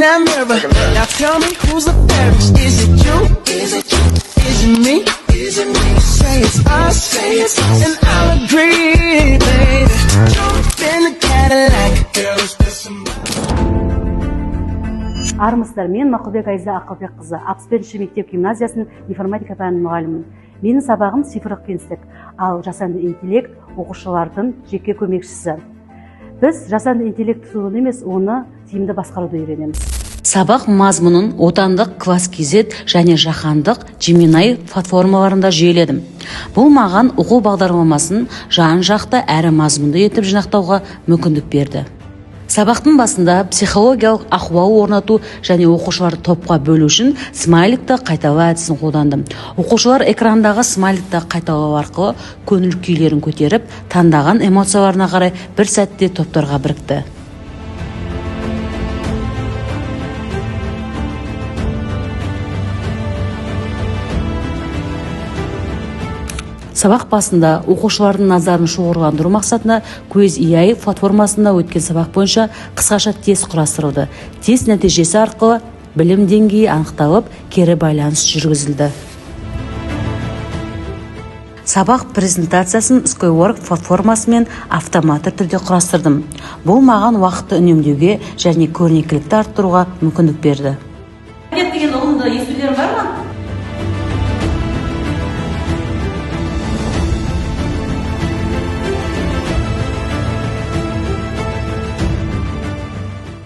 that mirror. Now tell me who's the fairest? Is it you? Is it you? Is it me? Is it me? Say it's us, and I'll agree, baby. Jump in the Cadillac, girl, is there somebody? Армысыздар, мен Мақұлбек Айза Ақылбек қызы, 61-ші мектеп гимназиясының информатика пәнінің мұғалімімін. Менің сабағым цифрлық кеңістік, ал жасанды интеллект оқушылардың жеке көмекшісі. Біз жасанды интеллект тұтынуды емес, оны тиімді басқаруды үйренеміз. Сабақ мазмұнын отандық Класс.kz және жаһандық Gemini платформаларында жүйеледім. Бұл маған оқу бағдарламасын жан-жақты әрі мазмұнды етіп жинақтауға мүмкіндік берді. Сабақтың басында психологиялық ахуал орнату және оқушыларды топқа бөлу үшін смайликті қайталау әдісін қолдандым. Оқушылар экрандағы смайликті қайталау арқылы көңіл күйлерін көтеріп, таңдаған эмоцияларына қарай бір сәтте топтарға бірікті. Сабақ басында оқушылардың назарын шоғырландыру мақсатында Quiz.ai платформасында өткен сабақ бойынша қысқаша тест құрастырылды. Тест нәтижесі арқылы білім деңгейі анықталып, кері байланыс жүргізілді. Сабақ презентациясын Skywork платформасымен автоматты түрде құрастырдым. Бұл маған уақытты үнемдеуге және көрнекілікті арттыруға мүмкіндік берді. Деген ұғымды естулерің бар ма?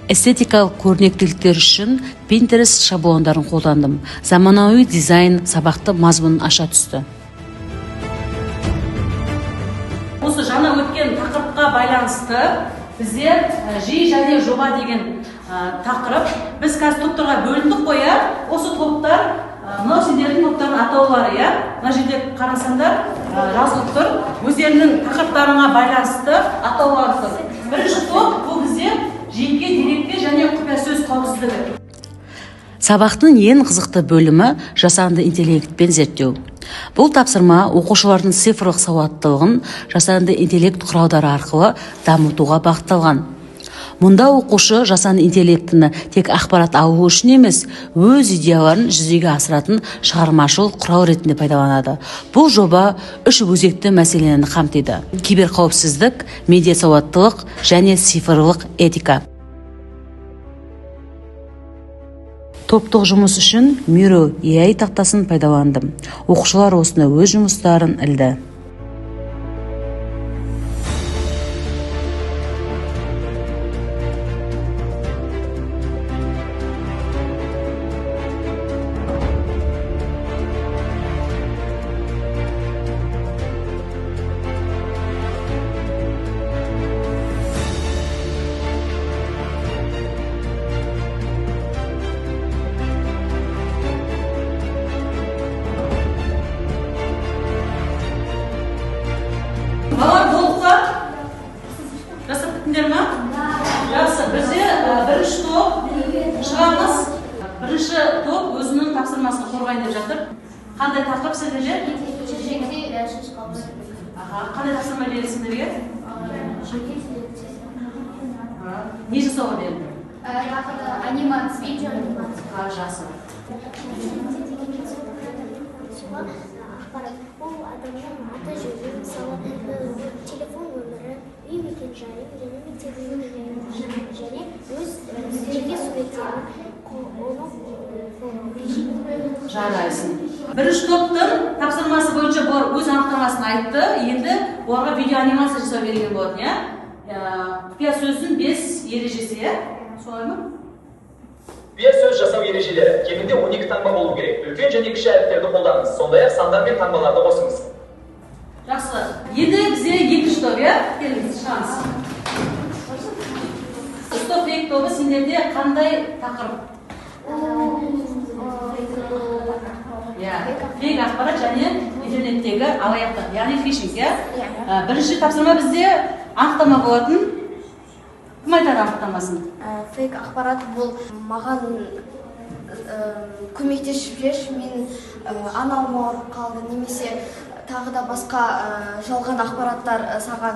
Эстетикалық көрнектіліктер үшін Pinterest шаблондарын қолдандым. Заманауи дизайн сабақты мазмұнын аша түсті. Осы жаңа өткен тақырыпқа байланысты біздер жи және жоба деген тақырып біз қазір топтарға бөліндік қоя. Осы топтар мынау сендердің топтардың атаулары, я? Мына жерде қарасаңдар жазылып тұр. Өздерінің тақырыптарына байланысты атаулары тұр. Бірінші топ бұл бізде жеке деректе және құпия сөз қауіпсіздігі. Сабақтың ең қызықты бөлімі жасанды интеллектпен зерттеу. Бұл тапсырма оқушылардың цифрлық сауаттылығын жасанды интеллект құралдары арқылы дамытуға бағытталған. Мұнда оқушы жасанды интеллектіні тек ақпарат алу үшін емес, өз идеяларын жүзеге асыратын шығармашыл құрал ретінде пайдаланады. Бұл жоба үш өзекті мәселені қамтиды: киберқауіпсіздік, медиа сауаттылық және цифрлық этика. Топтық жұмыс үшін Miro AI тақтасын пайдаландым. Оқушылар осында өз жұмыстарын ілді. Балар толыққа жасап біттіңдер ма? Жақсы, бізде бірінші топ шығамыз. Бірінші топ өзінің тапсырмасын қорғайын деп жатыр. Қандай тақырып сендерде? Қандай тапсырма берді сендерге? Не жасауға берді? Анимация, видео анимация. Жақсы. Бұл адамның аты жөні, мысалы, телефон нөмірі, үй мекен-жайы, және мектебінің және өз жеке суреттерін Жарайсың. Бірінші топтың тапсырмасы бойынша бұлар өз анықтамасын айтты. Енді оларға видео анимация жасау берген болатын, я? Құпия сөздің 5 ережесі, солай ма? Құпия сөз жасау ережелері. Кемінде 12 таңба болу керек. Үлкен және кіші әріптерді қолданыңыз. Сондай-ақ сандар мен таңбаларды қосыңыз. Жақсы. Енді бізде екінші топ, я? Келіңіз, шығамыз. Топ екі тобы сендерде қандай тақырып? Фейк ақпарат және интернеттегі алаяқтық, яғни фишинг, я? Бірінші тапсырма бізде анықтама болатын. Кім айтады анықтамасын? Фейк ақпарат бұл маған көмектесіп жүрші, мен анауым ауырып қалды, немесе тағы да басқа жалған ақпараттар саған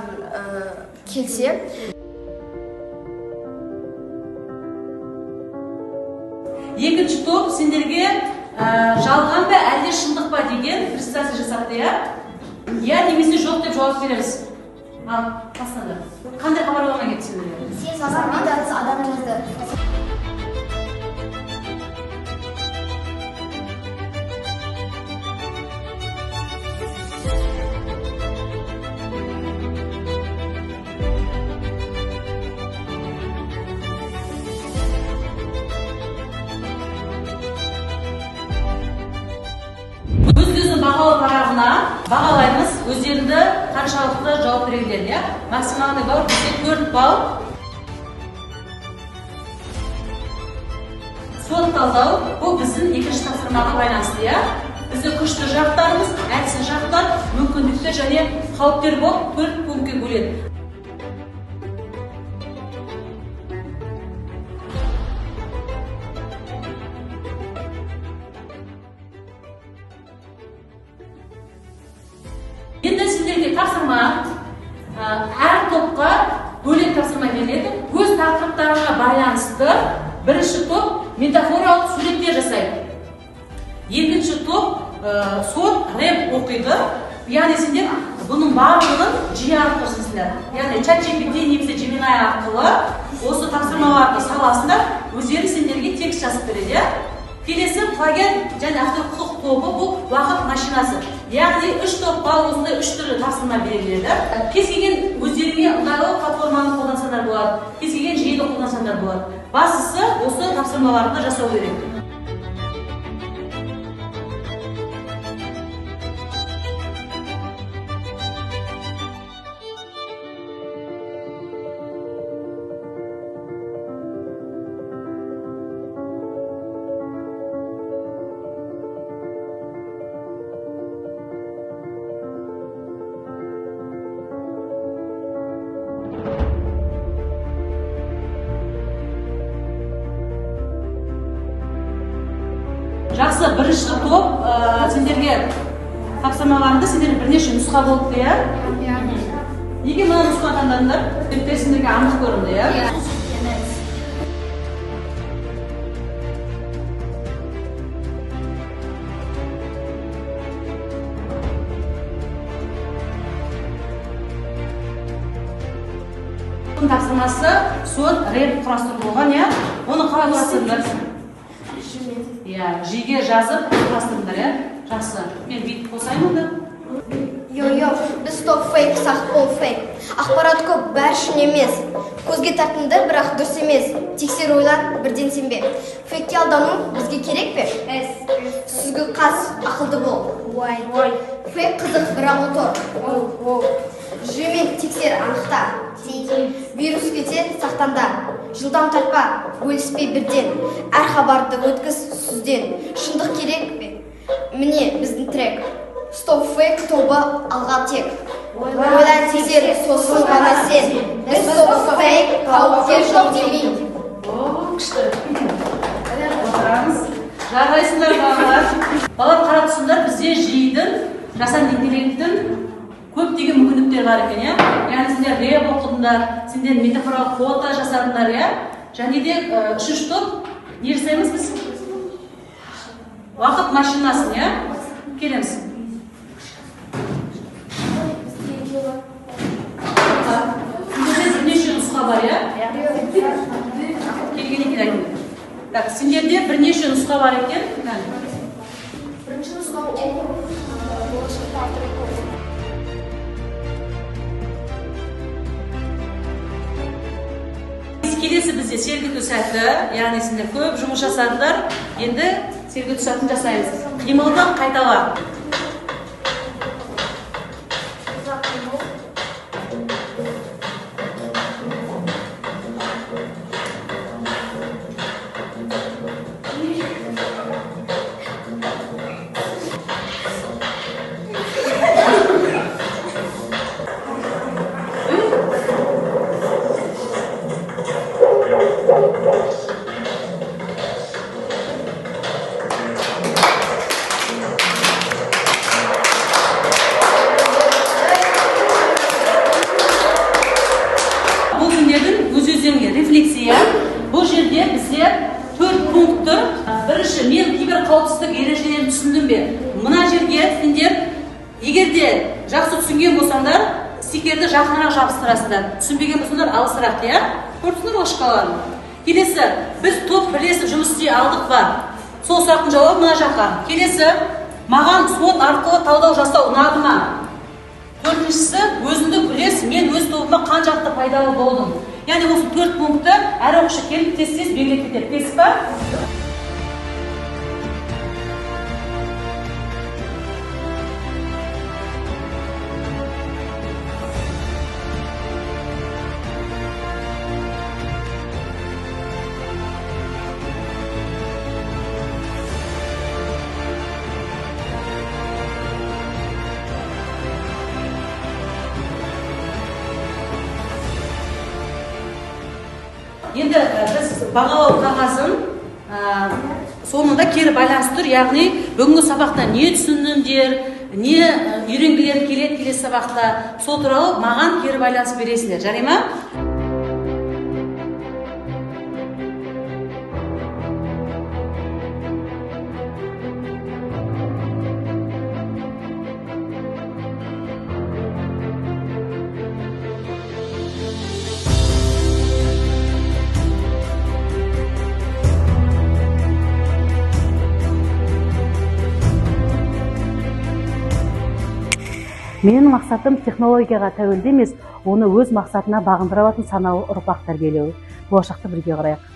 келсе. екінші топ сендерге жалған ба әлде шындық па деген презентация жасапты, иә немесе жоқ деп жауап береміз. Ал бастады. Қандай хабар болғаннан кетті сендерге? Сен саған бейтаныс адамыңызды Өз-өзін бағалау парағына бағалаймыз, өздеріңді қаншалықты жауап береді, максималды балл бізде 4 балл. Сот талдау, бұл біздің екінші тапсырмаға байланысты, біздің күшті жақтарымыз, әлсіз жақтар, мүмкіндіктер және қауіптер болып 4 пунктке бөледі. Енді сендерге тапсырма, әр топқа бөлек тапсырма беріледі. Өз тақырыптарына байланысты бірінші топ метафоралық суреттер жасайды. Екінші топ сот рэп оқиды. Яғни сендер бұның барлығын жиі арқылы жасайсыңдар. Яғни ChatGPT немесе Gemini арқылы осы тапсырмаларды саласында өздері сендерге текст жазып береді. Келесі плагиат және авторлық тобы бұл уақыт машинасы. Яғни 3 топқа осындай 3 түрлі тапсырма беріледі. Кез келген өздеріңе ыңғайлы платформаны қолдансаңдар болады, кез келген жүйені қолдансаңдар болады. Бастысы осы тапсырмаларды жасау керек. Жақсы, бірінші топ сендерге тапсырмаларында сендерге бірнеше нұсқа болыпты, Неге мына нұсқа таңдадыңдар? Сендерге анық көрінді, Тапсырмасы сот рэп құрастырылған, Оны қалай құрастырдыңдар? Жиге жазып құрастырдыңдар, Жақсы. Мен бит қосайын да? Йо, біз топ фейк, сақ ол фейк. Ақпарат көп, бәрі шын емес. Көзге тартынды, бірақ дұрыс емес. Тексер ойлан, бірден сенбе. Фейкке алдану бізге керек пе? Сүзгі қас, ақылды бол. Фейк қызық, бірақ отыр. Жүйемен тексер, анықта. Вирус келсе, сақтанда. Жылдам тартпа, бөліспей бірден. Әр хабарды өткіз сүзден. Шындық керек пе? Міне біздің трек. Стоп фейк тобы алға тек. Ойлан тексер, сосын ғана сен. Біз стоп фейк, қауіпке жоқ демейді. Күшті. Отырамыз. Жарайсыңдар балалар. Балалар қарап тұрсыңдар, бізде жидің, жасанды интеллекттің көптеген мүмкіндіктер бар екен, Яғни сендер рэп оқыдыңдар, сендер метафоралық фото жасадыңдар, Және де үшінші топ не жасаймыз біз? Уақыт машинасын, Келеміз. Бірнеше нұсқа бар, Келгенен кейін айтыңдар. Сендерде бірнеше нұсқа бар екен. Бірінші нұсқа болашақта автор оқу. Келесі бізде сергіту сәті, яғни сендер көп жұмыс жасадыңдар, енді сергіту сәтін жасаймыз. Қимылдан қайтала. қауіпсіздік ережелерін түсіндің бе? Мына жерге сендер егер де жақсы түсінген болсаңдар, стикерді жақынырақ жабыстырасыңдар. Түсінбеген болсаңдар алысырақ, иә? Көрдіңіздер ғой шкаланы. Келесі, біз топ бірлесіп жұмыс істей алдық бар. Сол сұрақтың жауабы мына жаққа. Келесі, маған сот арқылы талдау жасау ұнады ма? Төртіншісі, өзіңді білесіз, мен өз тобыма қаншалықты пайдалы болдым. Яғни осы 4 пунктты әр оқушы келіп тез-тез белгілеп кетеді. Келісіз ба? Енді біз бағалау қағазын соңында кері байланысты тұр, яғни бүгінгі сабақта не түсіндіңдер, не үйренгілер келеді келесі сабақта, сол туралы маған кері байланыс бересіңдер, жарай ма? Менің мақсатым технологияға тәуелді емес, оны өз мақсатына бағындыра алатын саналы ұрпақ тәрбиелеу. Болашақты бірге қарайық.